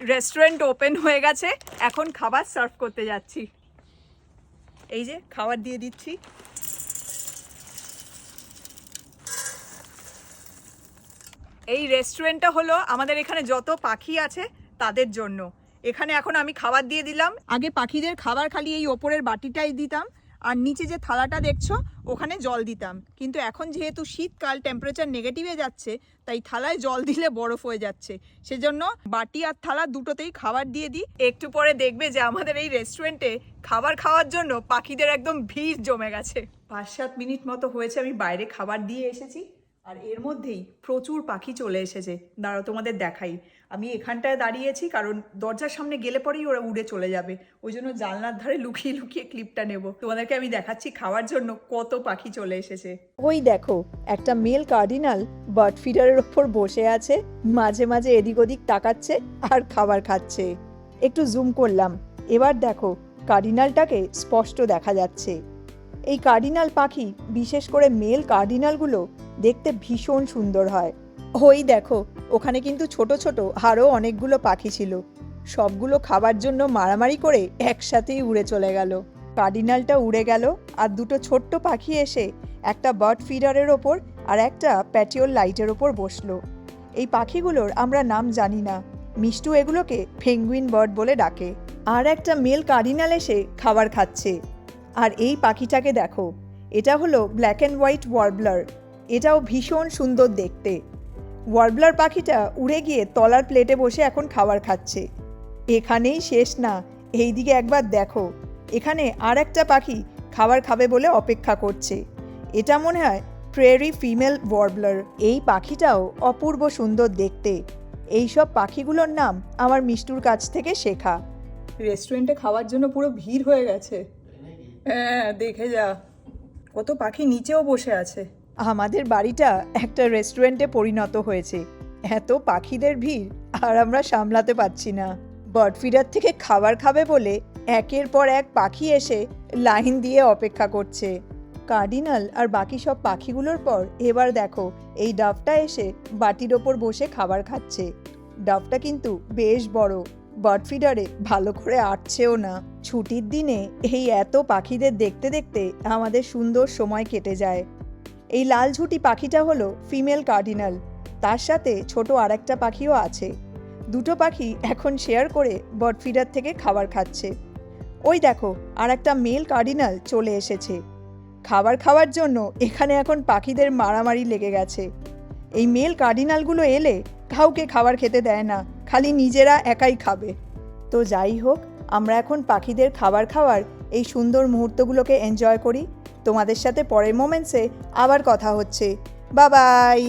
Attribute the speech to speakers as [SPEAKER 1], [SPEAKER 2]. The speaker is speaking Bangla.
[SPEAKER 1] রেস্টুরেন্ট ওপেন হয়ে গেছে, এখন খাবার সার্ভ করতে যাচ্ছি। এই যে খাবার দিয়ে দিচ্ছি। এই রেস্টুরেন্টটা হলো আমাদের এখানে যত পাখি আছে তাদের জন্য। এখানে এখন আমি খাবার দিয়ে দিলাম। আগে পাখিদের খাবার খালি এই ওপরের বাটিটাই দিতাম, আর নিচে যে থালাটা দেখছো ওখানে জল দিতাম। কিন্তু এখন যেহেতু শীতকাল, টেম্পারেচার নেগেটিভে যাচ্ছে, তাই থালায় জল দিলে বরফ হয়ে যাচ্ছে। সেজন্য বাটি আর থালা দুটোতেই খাবার দিয়ে দিই। একটু পরে দেখবে যে আমাদের এই রেস্টুরেন্টে খাবার খাওয়ার জন্য পাখিদের একদম ভিড় জমে গেছে। 5-7 মিনিট মতো হয়েছে আমি বাইরে খাবার দিয়ে এসেছি, আর এর মধ্যেই প্রচুর পাখি চলে এসেছে। দাঁড়াও তোমাদের দেখাই। আমি এখানটায় দাঁড়িয়েছি কারণ দরজার সামনে গেলে পরেই ওরা উড়ে চলে যাবে, ওই জন্য জানলার ধারে লুকিয়ে লুকিয়ে ক্লিপটা নেব। তোমাদেরকে আমি দেখাচ্ছি খাওয়ার জন্য কত পাখি চলে এসেছে। ওই দেখো একটা মেল কার্ডিনাল বার্ড ফিডারের ওপর বসে আছে, মাঝে মাঝে এদিক ওদিক তাকাচ্ছে আর খাবার খাচ্ছে। একটু জুম করলাম, এবার দেখো কার্ডিনালটাকে স্পষ্ট দেখা যাচ্ছে। এই কার্ডিনাল পাখি, বিশেষ করে মেল কার্ডিনালগুলো দেখতে ভীষণ সুন্দর হয়। ওই দেখো ওখানে কিন্তু ছোট ছোট আরও অনেকগুলো পাখি ছিল, সবগুলো খাবার জন্য মারামারি করে একসাথেই উড়ে চলে গেল। কার্ডিনালটা উড়ে গেল, আর দুটো ছোট্ট পাখি এসে একটা বার্ড ফিডারের ওপর আর একটা প্যাটিওল লাইটের ওপর বসলো। এই পাখিগুলোর আমরা নাম জানি না, মিষ্টু এগুলোকে পেঙ্গুইন বার্ড বলে ডাকে। আর একটা মেল কার্ডিনাল এসে খাবার খাচ্ছে। আর এই পাখিটাকে দেখো, এটা হলো ব্ল্যাক অ্যান্ড হোয়াইট ওয়ার্বলার। এটাও ভীষণ সুন্দর দেখতে। ওয়ার্বলার পাখিটা উড়ে গিয়ে তলার প্লেটে বসে এখন খাবার খাচ্ছে। এখানেই শেষ না, এই দিকে একবার দেখো, এখানে আর একটা পাখি খাবার খাবে বলে অপেক্ষা করছে। এটা মনে হয় প্রেরি ফিমেল ওয়ার্বলার। এই পাখিটাও অপূর্ব সুন্দর দেখতে। এই সব পাখিগুলোর নাম আমার মিষ্টুর কাছ থেকে শেখা। রেস্টুরেন্টে খাওয়ার জন্য পুরো ভিড় হয়ে গেছে। হ্যাঁ, দেখে যা, কত পাখি নিচেও বসে আছে। আমাদের বাড়িটা একটা রেস্টুরেন্টে পরিণত হয়েছে। এত পাখিদের ভিড় আর আমরা সামলাতে পারছি না। বার্ড ফিডার থেকে খাবার খাবে বলে একের পর এক পাখি এসে লাইন দিয়ে অপেক্ষা করছে। কার্ডিনাল আর বাকি সব পাখিগুলোর পর এবার দেখো এই ডাভটা এসে বাটির ওপর বসে খাবার খাচ্ছে। ডাভটা কিন্তু বেশ বড়, বার্ড ফিডারে ভালো করে আটছেও না। ছুটির দিনে এই এত পাখিদের দেখতে দেখতে আমাদের সুন্দর সময় কেটে যায়। এই লাল ঝুঁটি পাখিটা হলো ফিমেল কার্ডিনাল, তার সাথে ছোট আরেকটা পাখিও আছে। দুটো পাখি এখন শেয়ার করে বার্ড ফিডার থেকে খাবার খাচ্ছে। ওই দেখো আর একটা মেল কার্ডিনাল চলে এসেছে খাবার খাওয়ার জন্য। এখানে এখন পাখিদের মারামারি লেগে গেছে। এই মেল কার্ডিনালগুলো এলে কাউকে খাবার খেতে দেয় না, খালি নিজেরা একাই খাবে। তো যাই হোক, আমরা এখন পাখিদের খাবার খাওয়ার এই সুন্দর মুহূর্তগুলোকে এনজয় করি। তোমাদের সাথে পরের মোমেন্টসে আবার কথা হচ্ছে। Bye bye.